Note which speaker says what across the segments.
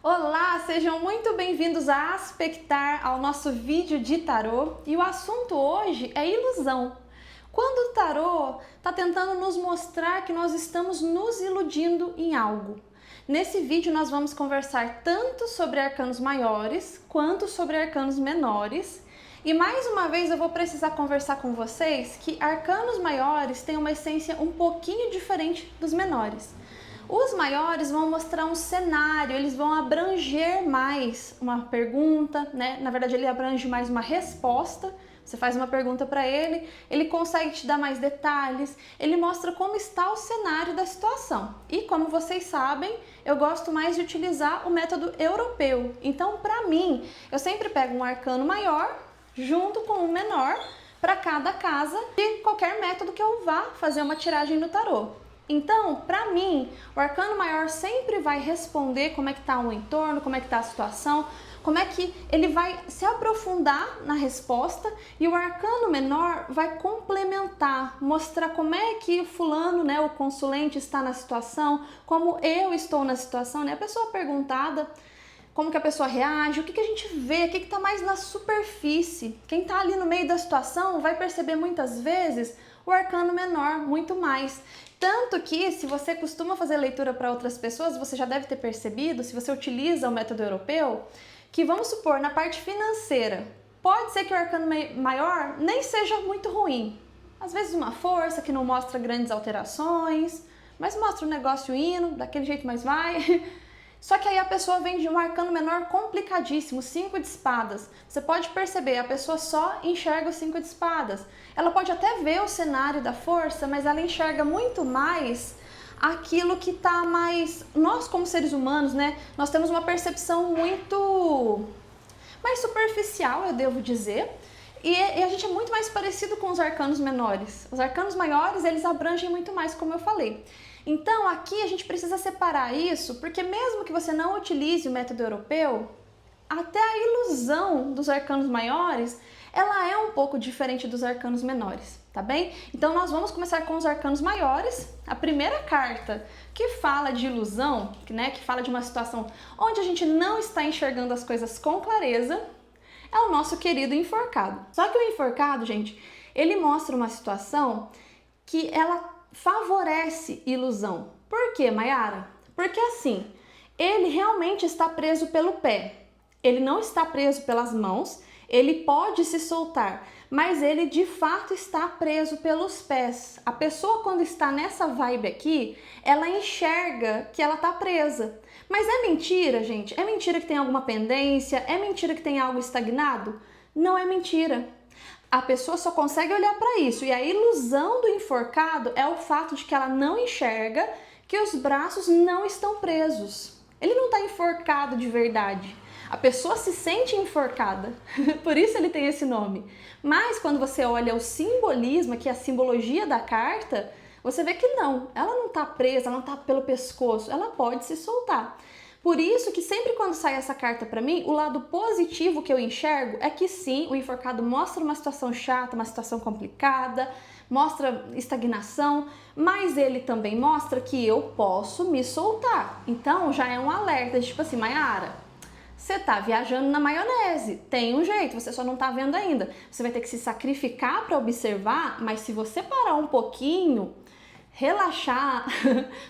Speaker 1: Olá, sejam muito bem-vindos a Aspectar, ao nosso vídeo de tarô. E o assunto hoje é ilusão. Quando o tarô está tentando nos mostrar que nós estamos nos iludindo em algo. Nesse vídeo nós vamos conversar tanto sobre arcanos maiores quanto sobre arcanos menores. E mais uma vez eu vou precisar conversar com vocês que arcanos maiores têm uma essência um pouquinho diferente dos menores. Os maiores vão mostrar um cenário, eles vão abranger mais uma pergunta, né? Na verdade, ele abrange mais uma resposta. Você faz uma pergunta para ele consegue te dar mais detalhes, ele mostra como está o cenário da situação. E como vocês sabem, eu gosto mais de utilizar o método europeu. Então, para mim, eu sempre pego um arcano maior junto com um menor para cada casa de qualquer método que eu vá fazer uma tiragem no tarô. Então, para mim, o arcano maior sempre vai responder como é que está o entorno, como é que está a situação, como é que ele vai se aprofundar na resposta, e o arcano menor vai complementar, mostrar como é que o fulano, né, o consulente está na situação, como eu estou na situação, né, a pessoa perguntada, como que a pessoa reage, o que a gente vê, o que está mais na superfície. Quem está ali no meio da situação vai perceber muitas vezes o arcano menor, muito mais. Tanto que, se você costuma fazer leitura para outras pessoas, você já deve ter percebido, se você utiliza o método europeu, que vamos supor, na parte financeira, pode ser que o arcano maior nem seja muito ruim. Às vezes uma força que não mostra grandes alterações, mas mostra o negócio indo, daquele jeito mais vai. Só que aí a pessoa vem de um arcano menor complicadíssimo, 5 de espadas. Você pode perceber, a pessoa só enxerga o 5 de espadas. Ela pode até ver o cenário da força, mas ela enxerga muito mais aquilo que está mais... Nós, como seres humanos, né, nós temos uma percepção muito mais superficial, eu devo dizer. E a gente é muito mais parecido com os arcanos menores. Os arcanos maiores, eles abrangem muito mais, como eu falei. Então, aqui a gente precisa separar isso, porque mesmo que você não utilize o método europeu, até a ilusão dos arcanos maiores, ela é um pouco diferente dos arcanos menores, tá bem? Então, nós vamos começar com os arcanos maiores. A primeira carta que fala de ilusão, que fala de uma situação onde a gente não está enxergando as coisas com clareza, é o nosso querido enforcado. Só que o enforcado, gente, ele mostra uma situação que ela favorece ilusão. Por quê, Mayara? Porque assim, ele realmente está preso pelo pé. Ele não está preso pelas mãos, ele pode se soltar, mas ele de fato está preso pelos pés. A pessoa, quando está nessa vibe aqui, ela enxerga que ela está presa. Mas é mentira, gente? É mentira que tem alguma pendência? É mentira que tem algo estagnado? Não é mentira. A pessoa só consegue olhar para isso, e a ilusão do enforcado é o fato de que ela não enxerga que os braços não estão presos. Ele não está enforcado de verdade. A pessoa se sente enforcada, por isso ele tem esse nome. Mas quando você olha o simbolismo, que é a simbologia da carta, você vê que não, ela não está presa, ela não está pelo pescoço, ela pode se soltar. Por isso que sempre quando sai essa carta para mim, o lado positivo que eu enxergo é que sim, o enforcado mostra uma situação chata, uma situação complicada, mostra estagnação, mas ele também mostra que eu posso me soltar. Então já é um alerta, tipo assim, Mayara, você tá viajando na maionese, tem um jeito, você só não tá vendo ainda. Você vai ter que se sacrificar para observar, mas se você parar um pouquinho, relaxar,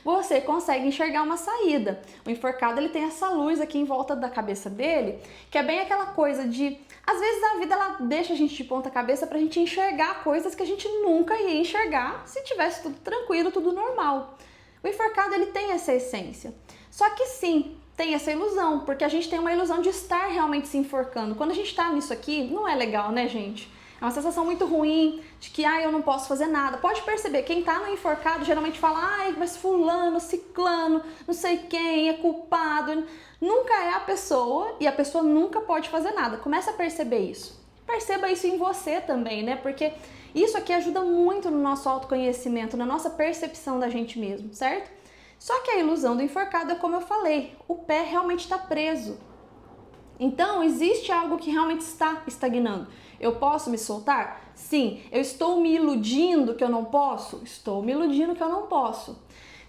Speaker 1: você consegue enxergar uma saída. O enforcado, ele tem essa luz aqui em volta da cabeça dele, que é bem aquela coisa de... Às vezes a vida, ela deixa a gente de ponta cabeça pra gente enxergar coisas que a gente nunca ia enxergar se tivesse tudo tranquilo, tudo normal. O enforcado, ele tem essa essência. Só que sim, tem essa ilusão, porque a gente tem uma ilusão de estar realmente se enforcando. Quando a gente tá nisso aqui, não é legal, né, gente? É uma sensação muito ruim, de que eu não posso fazer nada. Pode perceber, quem tá no enforcado geralmente fala, mas fulano, ciclano, não sei quem, é culpado. Nunca é a pessoa, e a pessoa nunca pode fazer nada. Começa a perceber isso. Perceba isso em você também, né? Porque isso aqui ajuda muito no nosso autoconhecimento, na nossa percepção da gente mesmo, certo? Só que a ilusão do enforcado é como eu falei, o pé realmente está preso. Então, existe algo que realmente está estagnando. Eu posso me soltar? Sim. Eu estou me iludindo que eu não posso? Estou me iludindo que eu não posso.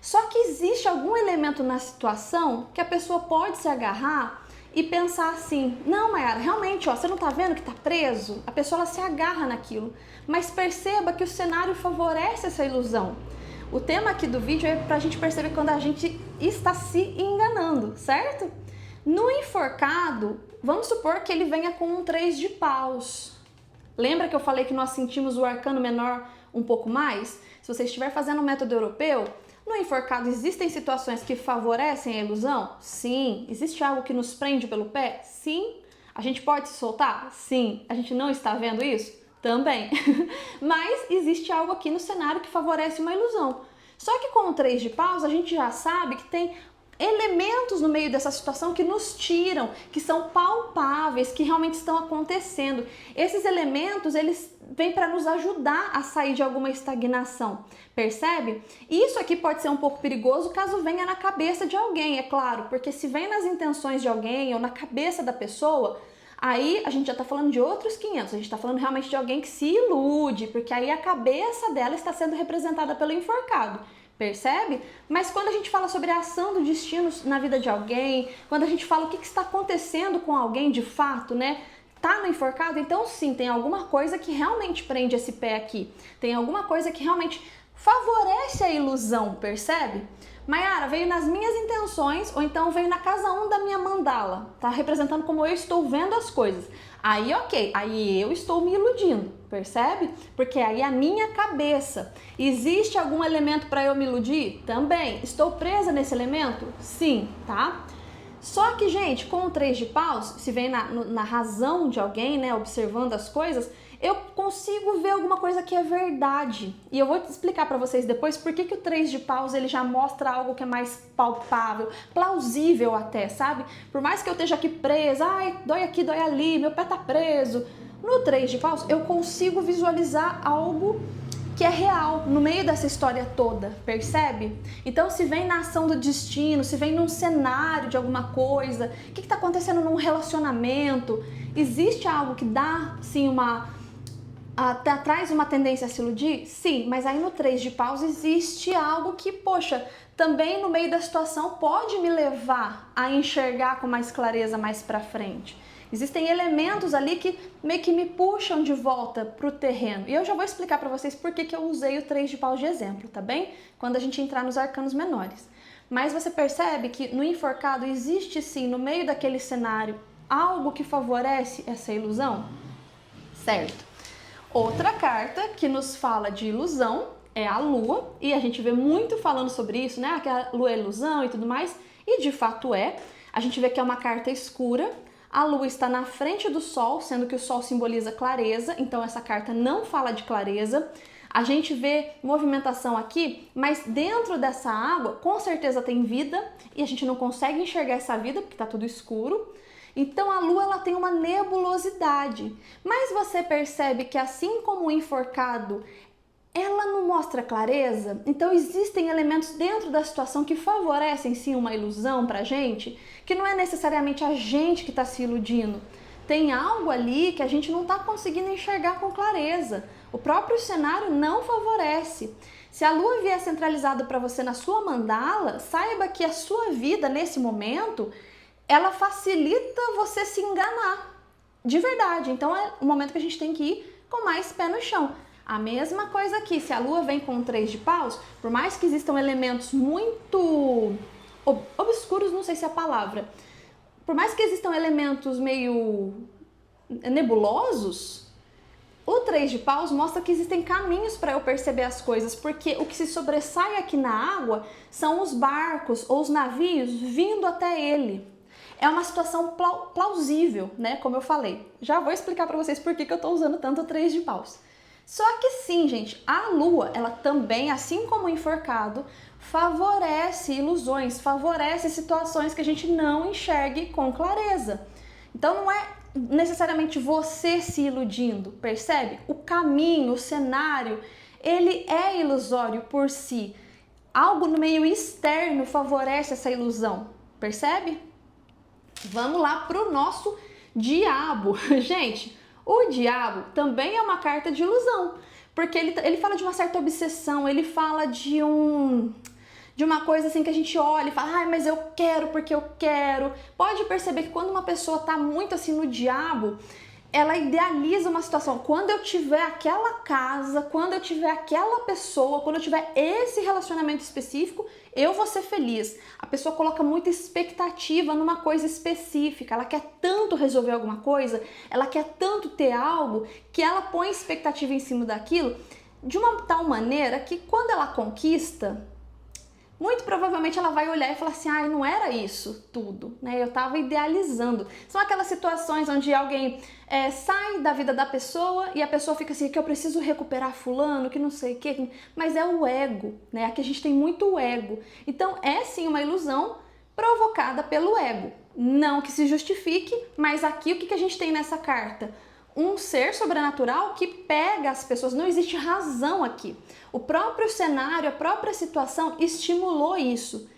Speaker 1: Só que existe algum elemento na situação que a pessoa pode se agarrar e pensar assim, não, Mayara, realmente, ó, você não tá vendo que tá preso? A pessoa ela se agarra naquilo, mas perceba que o cenário favorece essa ilusão. O tema aqui do vídeo é pra gente perceber quando a gente está se enganando, certo? No enforcado, vamos supor que ele venha com um 3 de paus. Lembra que eu falei que nós sentimos o arcano menor um pouco mais? Se você estiver fazendo o método europeu, no enforcado existem situações que favorecem a ilusão? Sim. Existe algo que nos prende pelo pé? Sim. A gente pode se soltar? Sim. A gente não está vendo isso? Também. Mas existe algo aqui no cenário que favorece uma ilusão. Só que com o 3 de paus a gente já sabe que tem elementos no meio dessa situação que nos tiram, que são palpáveis, que realmente estão acontecendo. Esses elementos, eles vêm para nos ajudar a sair de alguma estagnação, percebe? E isso aqui pode ser um pouco perigoso caso venha na cabeça de alguém, é claro, porque se vem nas intenções de alguém ou na cabeça da pessoa, aí a gente já está falando de outros 500, a gente está falando realmente de alguém que se ilude, porque aí a cabeça dela está sendo representada pelo enforcado. Percebe? Mas quando a gente fala sobre a ação do destino na vida de alguém, quando a gente fala o que está acontecendo com alguém de fato, né? Tá no enforcado, então sim, tem alguma coisa que realmente prende esse pé aqui. Tem alguma coisa que realmente favorece a ilusão, percebe? Mayara, veio nas minhas intenções, ou então veio na casa 1 da minha mandala. Tá representando como eu estou vendo as coisas. Aí ok, aí eu estou me iludindo, percebe? Porque aí a minha cabeça. Existe algum elemento para eu me iludir? Também. Estou presa nesse elemento? Sim, tá? Só que, gente, com o 3 de paus, se vem na razão de alguém, né, observando as coisas, eu consigo ver alguma coisa que é verdade. E eu vou te explicar para vocês depois por que o 3 de paus ele já mostra algo que é mais palpável, plausível até, sabe? Por mais que eu esteja aqui presa, ai, dói aqui, dói ali, meu pé tá preso. No 3 de paus eu consigo visualizar algo que é real no meio dessa história toda, percebe? Então se vem na ação do destino, se vem num cenário de alguma coisa, o que está acontecendo num relacionamento, existe algo que dá, sim, traz uma tendência a se iludir? Sim, mas aí no 3 de paus existe algo que, poxa, também no meio da situação pode me levar a enxergar com mais clareza mais pra frente. Existem elementos ali que meio que me puxam de volta pro terreno. E eu já vou explicar para vocês por que eu usei o 3 de paus de exemplo, tá bem? Quando a gente entrar nos arcanos menores. Mas você percebe que no enforcado existe sim, no meio daquele cenário, algo que favorece essa ilusão? Certo. Outra carta que nos fala de ilusão é a Lua, e a gente vê muito falando sobre isso, né? Que a Lua é ilusão e tudo mais, e de fato é. A gente vê que é uma carta escura, a Lua está na frente do Sol, sendo que o Sol simboliza clareza, então essa carta não fala de clareza. A gente vê movimentação aqui, mas dentro dessa água, com certeza tem vida, e a gente não consegue enxergar essa vida porque está tudo escuro. Então a Lua ela tem uma nebulosidade, mas você percebe que assim como o enforcado, ela não mostra clareza, então existem elementos dentro da situação que favorecem sim uma ilusão pra gente, que não é necessariamente a gente que está se iludindo. Tem algo ali que a gente não está conseguindo enxergar com clareza. O próprio cenário não favorece. Se a Lua vier centralizada para você na sua mandala, saiba que a sua vida nesse momento, ela facilita você se enganar. De verdade. Então é o momento que a gente tem que ir com mais pé no chão. A mesma coisa aqui, se a Lua vem com 3 de paus, por mais que existam elementos muito obscuros, não sei se é a palavra, por mais que existam elementos meio nebulosos, o 3 de paus mostra que existem caminhos para eu perceber as coisas, porque o que se sobressai aqui na água são os barcos ou os navios vindo até ele. É uma situação plausível, né? Como eu falei. Já vou explicar para vocês por que eu estou usando tanto o 3 de paus. Só que sim, gente, a Lua, ela também, assim como o enforcado, favorece ilusões, favorece situações que a gente não enxergue com clareza. Então não é necessariamente você se iludindo, percebe? O caminho, o cenário, ele é ilusório por si. Algo no meio externo favorece essa ilusão, percebe? Vamos lá pro nosso diabo. Gente, o diabo também é uma carta de ilusão, porque ele fala de uma certa obsessão, ele fala de de uma coisa assim que a gente olha e fala, ai, mas eu quero porque eu quero. Pode perceber que quando uma pessoa tá muito assim no diabo, ela idealiza uma situação. Quando eu tiver aquela casa, quando eu tiver aquela pessoa, quando eu tiver esse relacionamento específico, eu vou ser feliz. A pessoa coloca muita expectativa numa coisa específica. Ela quer tanto resolver alguma coisa, ela quer tanto ter algo, que ela põe expectativa em cima daquilo de uma tal maneira que quando ela conquista, muito provavelmente ela vai olhar e falar assim, ai, não era isso tudo, né? Eu tava idealizando. São aquelas situações onde alguém sai da vida da pessoa e a pessoa fica assim, que eu preciso recuperar fulano, que não sei o que, mas é o ego, né? Aqui a gente tem muito ego. Então é sim uma ilusão provocada pelo ego. Não que se justifique, mas aqui o que a gente tem nessa carta? Um ser sobrenatural que pega as pessoas, não existe razão aqui. O próprio cenário, a própria situação estimulou isso.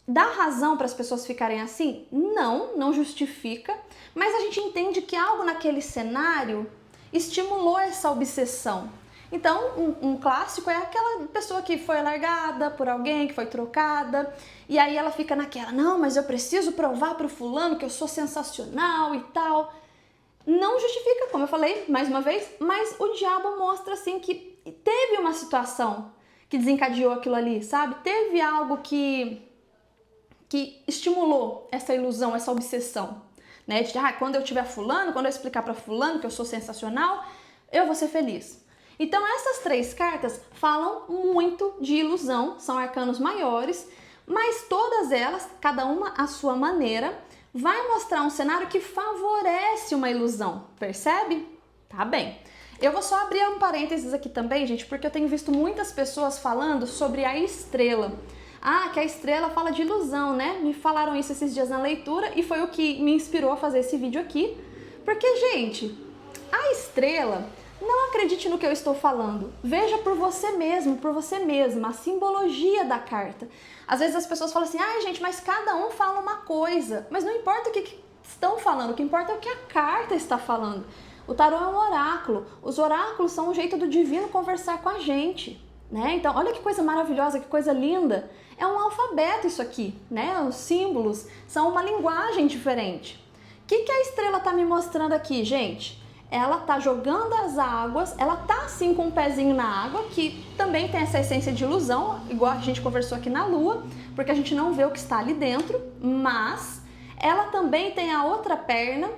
Speaker 1: Dá razão para as pessoas ficarem assim? Não justifica, mas a gente entende que algo naquele cenário estimulou essa obsessão. Então, um clássico é aquela pessoa que foi largada por alguém, que foi trocada, e aí ela fica naquela, não, mas eu preciso provar para o fulano que eu sou sensacional e tal. Não justifica, como eu falei mais uma vez, mas o diabo mostra assim que teve uma situação que desencadeou aquilo ali, sabe? Teve algo que estimulou essa ilusão, essa obsessão, né? De quando eu tiver fulano, quando eu explicar para fulano que eu sou sensacional, eu vou ser feliz. Então essas 3 cartas falam muito de ilusão, são arcanos maiores, mas todas elas, cada uma à sua maneira, vai mostrar um cenário que favorece uma ilusão, percebe? Tá bem. Eu vou só abrir um parênteses aqui também, gente, porque eu tenho visto muitas pessoas falando sobre a estrela. Ah, que a estrela fala de ilusão, né? Me falaram isso esses dias na leitura e foi o que me inspirou a fazer esse vídeo aqui. Porque, gente, a estrela, não acredite no que eu estou falando. Veja por você mesmo, por você mesma, a simbologia da carta. Às vezes as pessoas falam assim, ai gente, mas cada um fala uma coisa. Mas não importa o que estão falando, o que importa é o que a carta está falando. O tarô é um oráculo. Os oráculos são um jeito do divino conversar com a gente, né? Então, olha que coisa maravilhosa, que coisa linda. É um alfabeto isso aqui, né? Os símbolos são uma linguagem diferente. O que a estrela está me mostrando aqui, gente? Ela tá jogando as águas, ela tá assim com um pezinho na água, que também tem essa essência de ilusão, igual a gente conversou aqui na Lua, porque a gente não vê o que está ali dentro, mas ela também tem a outra perna,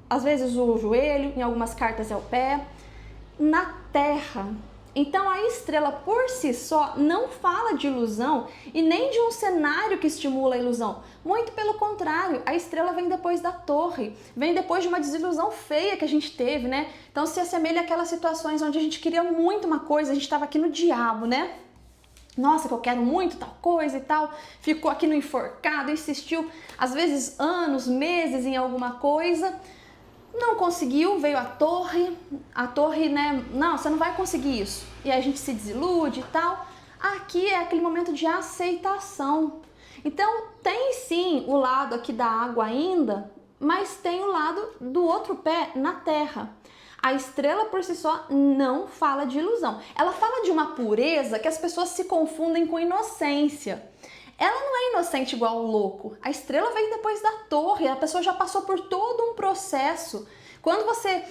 Speaker 1: às vezes o joelho, em algumas cartas é o pé, na terra. Então a estrela por si só não fala de ilusão e nem de um cenário que estimula a ilusão. Muito pelo contrário, a estrela vem depois da torre, vem depois de uma desilusão feia que a gente teve, né? Então se assemelha àquelas situações onde a gente queria muito uma coisa, a gente estava aqui no diabo, né? Nossa, que eu quero muito tal coisa e tal, ficou aqui no enforcado, insistiu, às vezes anos, meses em alguma coisa. Não conseguiu, veio a torre, né, não, você não vai conseguir isso. E aí a gente se desilude e tal. Aqui é aquele momento de aceitação. Então, tem sim o lado aqui da água ainda, mas tem o lado do outro pé na terra. A estrela por si só não fala de ilusão. Ela fala de uma pureza que as pessoas se confundem com inocência. Ela não é inocente igual o louco. A estrela vem depois da torre, a pessoa já passou por todo um processo. Quando você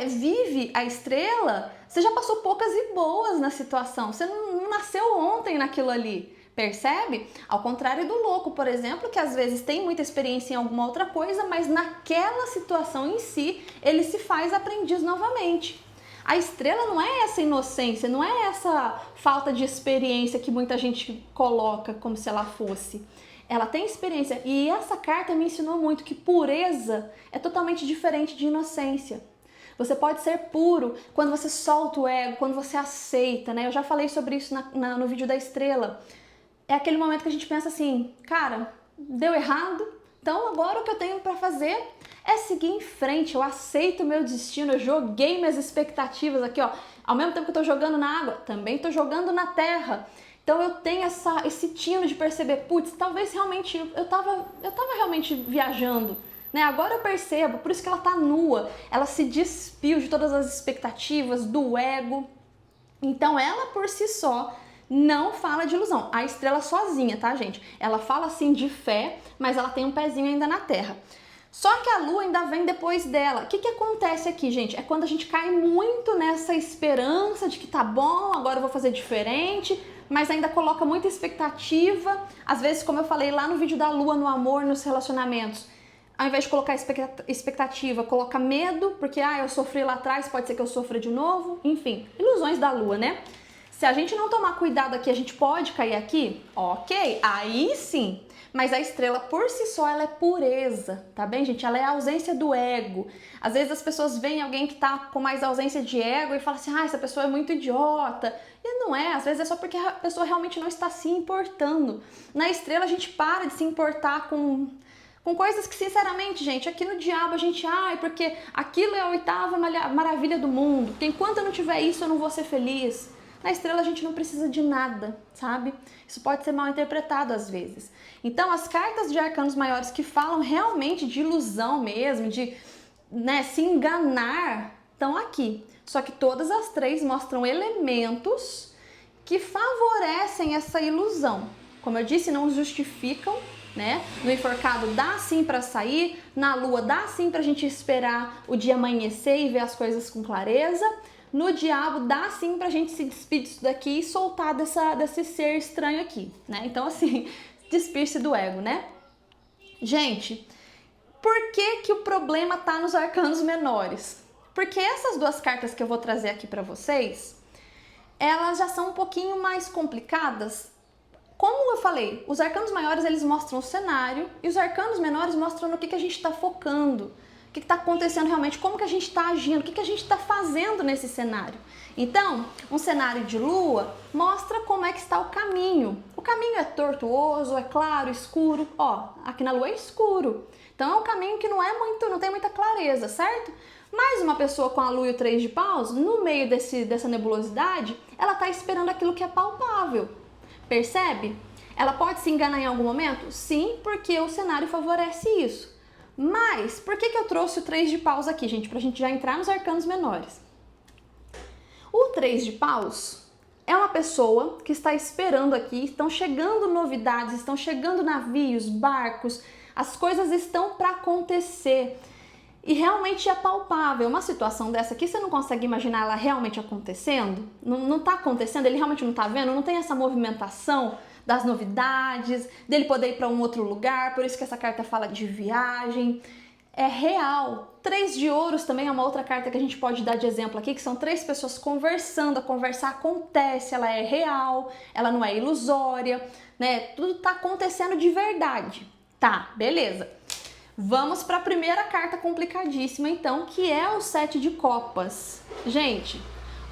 Speaker 1: vive a estrela, você já passou poucas e boas na situação. Você não nasceu ontem naquilo ali, percebe? Ao contrário do louco, por exemplo, que às vezes tem muita experiência em alguma outra coisa, mas naquela situação em si, ele se faz aprendiz novamente. A estrela não é essa inocência, não é essa falta de experiência que muita gente coloca como se ela fosse. Ela tem experiência e essa carta me ensinou muito que pureza é totalmente diferente de inocência. Você pode ser puro quando você solta o ego, quando você aceita, né? Eu já falei sobre isso no vídeo da estrela. É aquele momento que a gente pensa assim, cara, deu errado, então agora o que eu tenho para fazer é seguir em frente, eu aceito o meu destino, eu joguei minhas expectativas aqui, ó. Ao mesmo tempo que eu tô jogando na água, também tô jogando na terra. Então eu tenho esse tino de perceber, putz, talvez realmente eu tava realmente viajando, né? Agora eu percebo, por isso que ela tá nua, ela se despiu de todas as expectativas, do ego. Então ela por si só não fala de ilusão. A estrela sozinha, tá, gente? Ela fala sim de fé, mas ela tem um pezinho ainda na Terra. Só que a Lua ainda vem depois dela. O que acontece aqui, gente? É quando a gente cai muito nessa esperança de que tá bom, agora eu vou fazer diferente, mas ainda coloca muita expectativa. Às vezes, como eu falei lá no vídeo da Lua no amor, nos relacionamentos, ao invés de colocar expectativa, coloca medo, porque eu sofri lá atrás, pode ser que eu sofra de novo. Enfim, ilusões da Lua, né? Se a gente não tomar cuidado aqui, a gente pode cair aqui? Ok, aí sim. Mas a estrela por si só, ela é pureza, tá bem, gente? Ela é a ausência do ego. Às vezes as pessoas veem alguém que tá com mais ausência de ego e falam assim, essa pessoa é muito idiota. E não é, às vezes é só porque a pessoa realmente não está se importando. Na estrela a gente para de se importar com coisas que, sinceramente, gente, aqui no diabo a gente, porque aquilo é a oitava maravilha do mundo, porque enquanto eu não tiver isso eu não vou ser feliz. Na estrela a gente não precisa de nada, sabe? Isso pode ser mal interpretado às vezes. Então, as cartas de arcanos maiores que falam realmente de ilusão mesmo, de se enganar, estão aqui. Só que todas as três mostram elementos que favorecem essa ilusão. Como eu disse, não justificam, né? No enforcado dá sim para sair, na lua dá sim pra gente esperar o dia amanhecer e ver as coisas com clareza. No diabo dá sim pra gente se despedir disso daqui e soltar desse ser estranho aqui, né? Então assim, despir-se do ego, né? Gente, por que o problema tá nos arcanos menores? Porque essas duas cartas que eu vou trazer aqui pra vocês, elas já são um pouquinho mais complicadas. Como eu falei, os arcanos maiores eles mostram o cenário e os arcanos menores mostram no que a gente está focando, o que está acontecendo realmente, como que a gente está agindo, o que a gente está fazendo nesse cenário. Então, um cenário de lua mostra como é que está o caminho. O caminho é tortuoso, é claro, escuro. Ó, aqui na lua é escuro. Então é um caminho que não tem muita clareza, certo? Mas uma pessoa com a lua e o 3 de paus, no meio dessa nebulosidade, ela está esperando aquilo que é palpável. Percebe? Ela pode se enganar em algum momento? Sim, porque o cenário favorece isso. Mas, por que eu trouxe o 3 de paus aqui, gente? Pra gente já entrar nos arcanos menores. O 3 de paus é uma pessoa que está esperando aqui, estão chegando novidades, estão chegando navios, barcos, as coisas estão para acontecer. E realmente é palpável. Uma situação dessa aqui, você não consegue imaginar ela realmente acontecendo? Não está acontecendo, ele realmente não está vendo, não tem essa movimentação das novidades, dele poder ir para um outro lugar, por isso que essa carta fala de viagem. É real. 3 de ouros também é uma outra carta que a gente pode dar de exemplo aqui, que são 3 pessoas conversando, a conversa acontece, ela é real, ela não é ilusória, né? Tudo está acontecendo de verdade. Tá, beleza. Vamos para a primeira carta complicadíssima, então, que é o 7 de copas. Gente,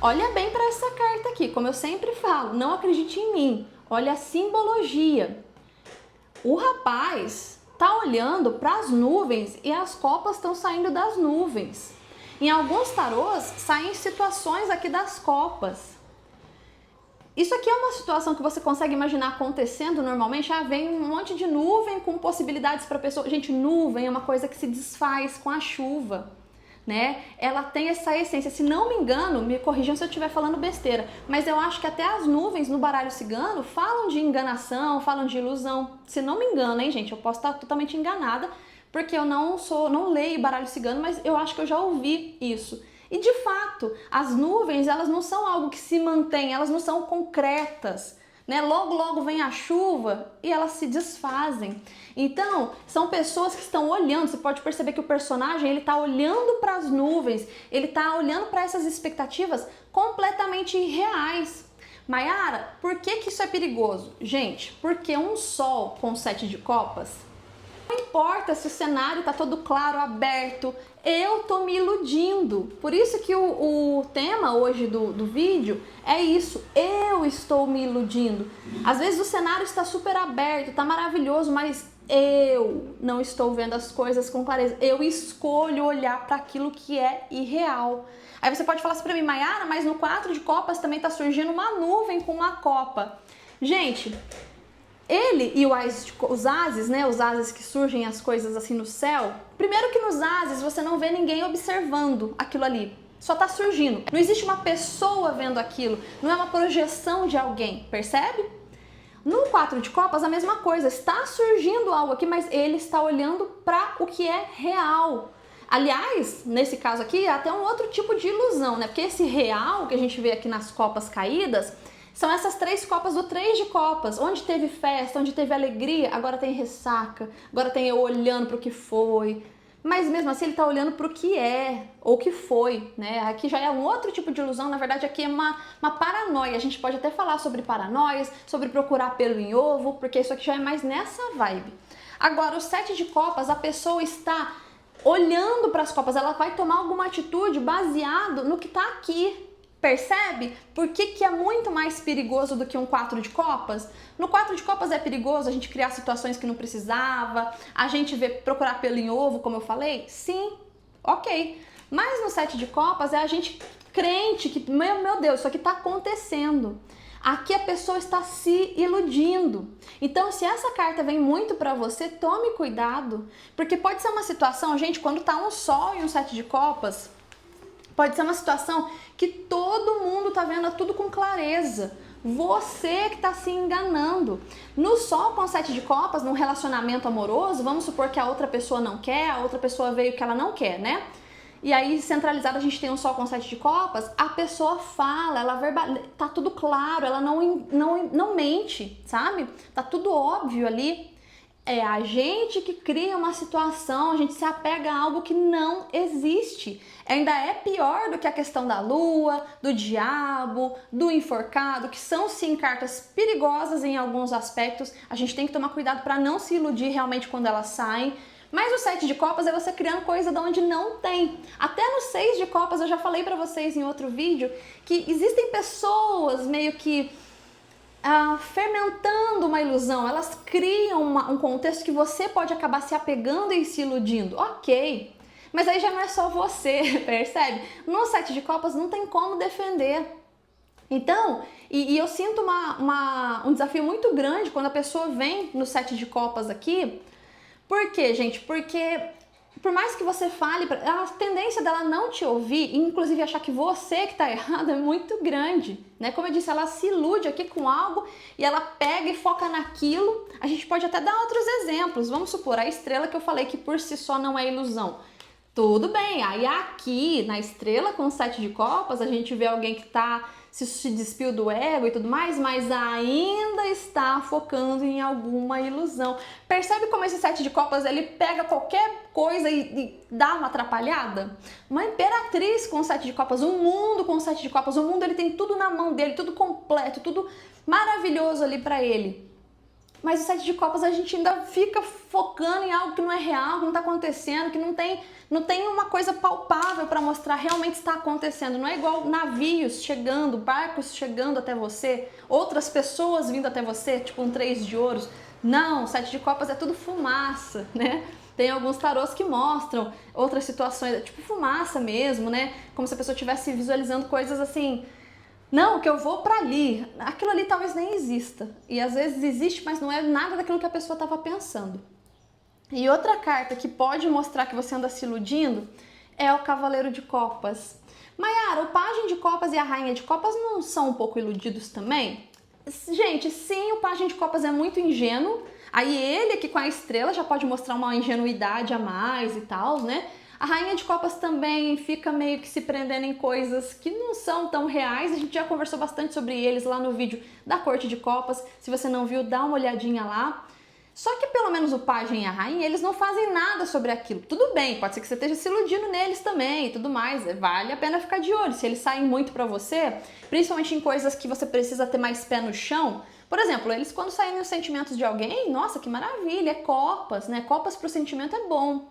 Speaker 1: olha bem para essa carta aqui, como eu sempre falo, não acredite em mim, olha a simbologia. O rapaz tá olhando para as nuvens e as copas estão saindo das nuvens. Em alguns tarôs, saem situações aqui das copas. Isso aqui é uma situação que você consegue imaginar acontecendo normalmente. Vem um monte de nuvem com possibilidades para a pessoa. Gente, nuvem é uma coisa que se desfaz com a chuva, né? Ela tem essa essência. Se não me engano, me corrijam se eu estiver falando besteira, mas eu acho que até as nuvens no baralho cigano falam de enganação, falam de ilusão. Se não me engano, hein, gente? Eu posso estar totalmente enganada, porque eu não leio baralho cigano, mas eu acho que eu já ouvi isso. E de fato, as nuvens, elas não são algo que se mantém, elas não são concretas, né? Logo, logo vem a chuva e elas se desfazem. Então, são pessoas que estão olhando, você pode perceber que o personagem, ele está olhando para as nuvens, ele está olhando para essas expectativas completamente irreais. Mayara, por que isso é perigoso? Gente, porque um sol com 7 de copas, não importa se o cenário está todo claro, aberto, eu tô me iludindo. Por isso que o tema hoje do vídeo é isso, eu estou me iludindo. Às vezes o cenário está super aberto, está maravilhoso, mas eu não estou vendo as coisas com clareza. Eu escolho olhar para aquilo que é irreal. Aí você pode falar assim para mim, Mayara, mas no 4 de copas também está surgindo uma nuvem com uma copa. Gente, ele e os ases, né, os ases que surgem as coisas assim no céu, primeiro que nos ases você não vê ninguém observando aquilo ali. só tá surgindo. Não existe uma pessoa vendo aquilo, não é uma projeção de alguém, percebe? No 4 de copas, a mesma coisa, está surgindo algo aqui, mas ele está olhando para o que é real. Aliás, nesse caso aqui, há até um outro tipo de ilusão, né? Porque esse real que a gente vê aqui nas copas caídas, são essas 3 copas do 3 de copas, onde teve festa, onde teve alegria, agora tem ressaca, agora tem eu olhando para o que foi. Mas mesmo assim ele está olhando para o que é, ou o que foi, né? Aqui já é um outro tipo de ilusão, na verdade aqui é uma paranoia. A gente pode até falar sobre paranoias, sobre procurar pelo em ovo, porque isso aqui já é mais nessa vibe. Agora, o 7 de copas, a pessoa está olhando para as copas, ela vai tomar alguma atitude baseado no que está aqui. Percebe? Por que é muito mais perigoso do que um 4 de copas? No 4 de copas é perigoso a gente criar situações que não precisava, a gente procurar pelo em ovo, como eu falei? Sim, ok. Mas no 7 de copas é a gente crente que, meu Deus, isso aqui está acontecendo. Aqui a pessoa está se iludindo. Então, se essa carta vem muito para você, tome cuidado. Porque pode ser uma situação, gente, quando tá um sol e um 7 de copas, pode ser uma situação que todo mundo tá vendo tudo com clareza. Você que tá se enganando. No sol com 7 de copas, num relacionamento amoroso, vamos supor que a outra pessoa não quer, a outra pessoa veio que ela não quer, né? E aí, centralizado, a gente tem um sol com 7 de copas, a pessoa fala, ela tá tudo claro, ela não mente, sabe? Tá tudo óbvio ali. É a gente que cria uma situação, a gente se apega a algo que não existe. Ainda é pior do que a questão da lua, do diabo, do enforcado, que são sim cartas perigosas em alguns aspectos. A gente tem que tomar cuidado para não se iludir realmente quando elas saem. Mas o 7 de copas é você criando coisa de onde não tem. Até no 6 de copas, eu já falei para vocês em outro vídeo, que existem pessoas meio que fermentando uma ilusão, elas criam um contexto que você pode acabar se apegando e se iludindo, ok, mas aí já não é só você, percebe? No 7 de copas não tem como defender. Então, e eu sinto um desafio muito grande quando a pessoa vem no 7 de copas aqui. Por quê, gente? Porque por mais que você fale, a tendência dela não te ouvir, e inclusive achar que você que tá errado, é muito grande, né? Como eu disse, ela se ilude aqui com algo e ela pega e foca naquilo. A gente pode até dar outros exemplos. Vamos supor, a estrela que eu falei que por si só não é ilusão. Tudo bem, aí aqui na estrela com 7 de copas, a gente vê alguém que se despiu do ego e tudo mais, mas ainda está focando em alguma ilusão. Percebe como esse 7 de copas, ele pega qualquer coisa e dá uma atrapalhada? Uma imperatriz com 7 de copas, um mundo com 7 de copas, o mundo ele tem tudo na mão dele, tudo completo, tudo maravilhoso ali para ele. Mas o 7 de copas a gente ainda fica focando em algo que não é real, que não está acontecendo, que não tem uma coisa palpável para mostrar realmente está acontecendo. Não é igual navios chegando, barcos chegando até você, outras pessoas vindo até você, tipo um 3 de ouros. Não, 7 de copas é tudo fumaça, né? Tem alguns tarôs que mostram outras situações, tipo fumaça mesmo, né? Como se a pessoa estivesse visualizando coisas assim. Não, que eu vou para ali. Aquilo ali talvez nem exista. E às vezes existe, mas não é nada daquilo que a pessoa estava pensando. E outra carta que pode mostrar que você anda se iludindo é o Cavaleiro de Copas. Maiara, o Pajem de Copas e a Rainha de Copas não são um pouco iludidos também? Gente, sim, o Pajem de Copas é muito ingênuo. Aí ele aqui com a estrela já pode mostrar uma ingenuidade a mais e tal, né? A Rainha de Copas também fica meio que se prendendo em coisas que não são tão reais. A gente já conversou bastante sobre eles lá no vídeo da Corte de Copas. Se você não viu, dá uma olhadinha lá. Só que pelo menos o Pajem e a Rainha, eles não fazem nada sobre aquilo. Tudo bem, pode ser que você esteja se iludindo neles também e tudo mais. Vale a pena ficar de olho. Se eles saem muito pra você, principalmente em coisas que você precisa ter mais pé no chão. Por exemplo, eles quando saem nos sentimentos de alguém, nossa, que maravilha, é copas, né? Copas pro sentimento é bom.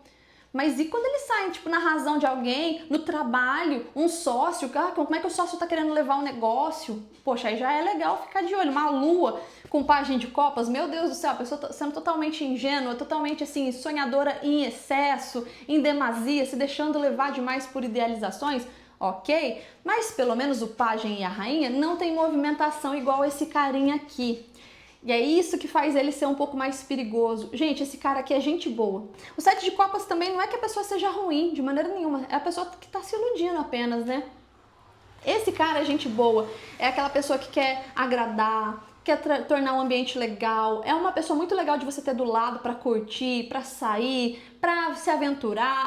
Speaker 1: Mas e quando eles saem, tipo, na razão de alguém, no trabalho, um sócio, como é que o sócio tá querendo levar o negócio? Poxa, aí já é legal ficar de olho. Uma lua com Pajem de Copas, meu Deus do céu, a pessoa tá sendo totalmente ingênua, totalmente, assim, sonhadora em excesso, em demasia, se deixando levar demais por idealizações, ok? Mas pelo menos o Pajem e a Rainha não tem movimentação igual esse carinha aqui. E é isso que faz ele ser um pouco mais perigoso. Gente, esse cara aqui é gente boa. O 7 de copas também não é que a pessoa seja ruim, de maneira nenhuma. É a pessoa que tá se iludindo apenas, né? Esse cara é gente boa. É aquela pessoa que quer agradar, quer tornar o ambiente legal. É uma pessoa muito legal de você ter do lado pra curtir, pra sair, pra se aventurar.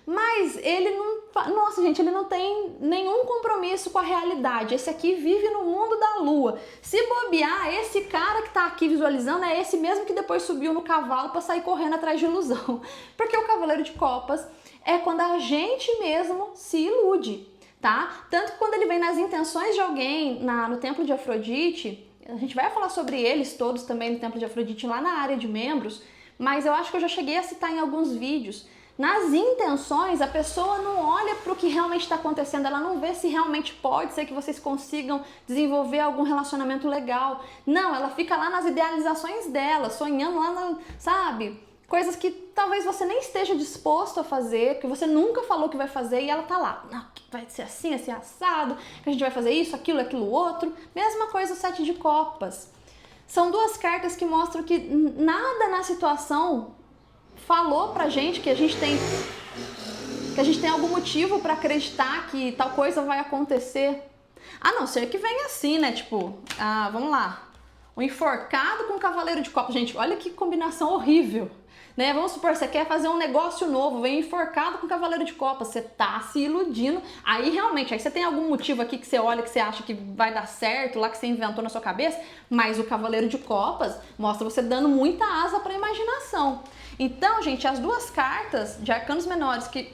Speaker 1: Mas ele não... Nossa, gente, ele não tem nenhum compromisso com a realidade. Esse aqui vive no mundo da lua. Se bobear, esse cara que tá aqui visualizando é esse mesmo que depois subiu no cavalo pra sair correndo atrás de ilusão. Porque o cavaleiro de copas é quando a gente mesmo se ilude, tá? Tanto que quando ele vem nas intenções de alguém no templo de Afrodite, a gente vai falar sobre eles todos também no templo de Afrodite lá na área de membros, mas eu acho que eu já cheguei a citar em alguns vídeos. Nas intenções, a pessoa não olha para o que realmente está acontecendo, ela não vê se realmente pode ser que vocês consigam desenvolver algum relacionamento legal. Não, ela fica lá nas idealizações dela, sonhando lá, sabe? Coisas que talvez você nem esteja disposto a fazer, que você nunca falou que vai fazer e ela tá lá. Não, vai ser assim assado, que a gente vai fazer isso, aquilo outro. Mesma coisa o 7 de copas. São duas cartas que mostram que nada na situação falou pra gente que a gente tem algum motivo pra acreditar que tal coisa vai acontecer. A não ser que venha assim, né? Tipo, vamos lá, um enforcado com um cavaleiro de copas. Gente, olha que combinação horrível, né? Vamos supor, você quer fazer um negócio novo, vem enforcado com um cavaleiro de copas, você tá se iludindo. Aí realmente, aí você tem algum motivo aqui que você olha, que você acha que vai dar certo, lá que você inventou na sua cabeça, mas o cavaleiro de copas mostra você dando muita asa pra imaginação. Então, gente, as duas cartas de arcanos menores que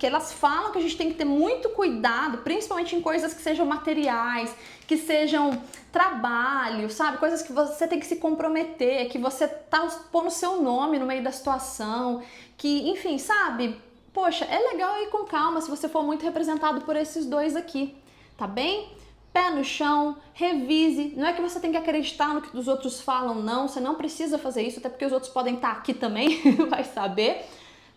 Speaker 1: elas falam que a gente tem que ter muito cuidado, principalmente em coisas que sejam materiais, que sejam trabalho, sabe? Coisas que você tem que se comprometer, que você tá pondo seu nome no meio da situação, que, enfim, sabe? Poxa, é legal ir com calma se você for muito representado por esses dois aqui, tá bem? Pé no chão, revise. Não é que você tem que acreditar no que os outros falam, não. Você não precisa fazer isso, até porque os outros podem estar aqui também, vai saber.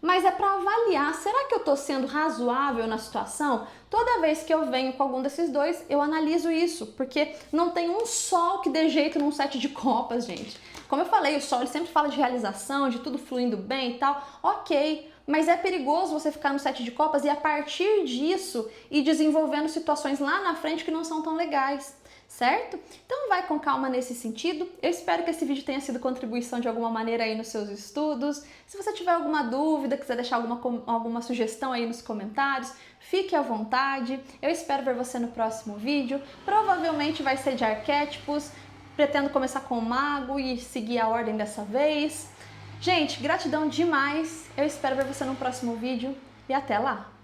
Speaker 1: Mas é para avaliar, será que eu tô sendo razoável na situação? Toda vez que eu venho com algum desses dois, eu analiso isso, porque não tem um sol que dê jeito num 7 de copas, gente. Como eu falei, o sol ele sempre fala de realização, de tudo fluindo bem e tal. Ok, mas é perigoso você ficar no 7 de copas e a partir disso ir desenvolvendo situações lá na frente que não são tão legais, certo? Então vai com calma nesse sentido. Eu espero que esse vídeo tenha sido contribuição de alguma maneira aí nos seus estudos. Se você tiver alguma dúvida, quiser deixar alguma sugestão aí nos comentários, fique à vontade. Eu espero ver você no próximo vídeo. Provavelmente vai ser de arquétipos. Pretendo começar com o mago e seguir a ordem dessa vez. Gente, gratidão demais. Eu espero ver você no próximo vídeo e até lá!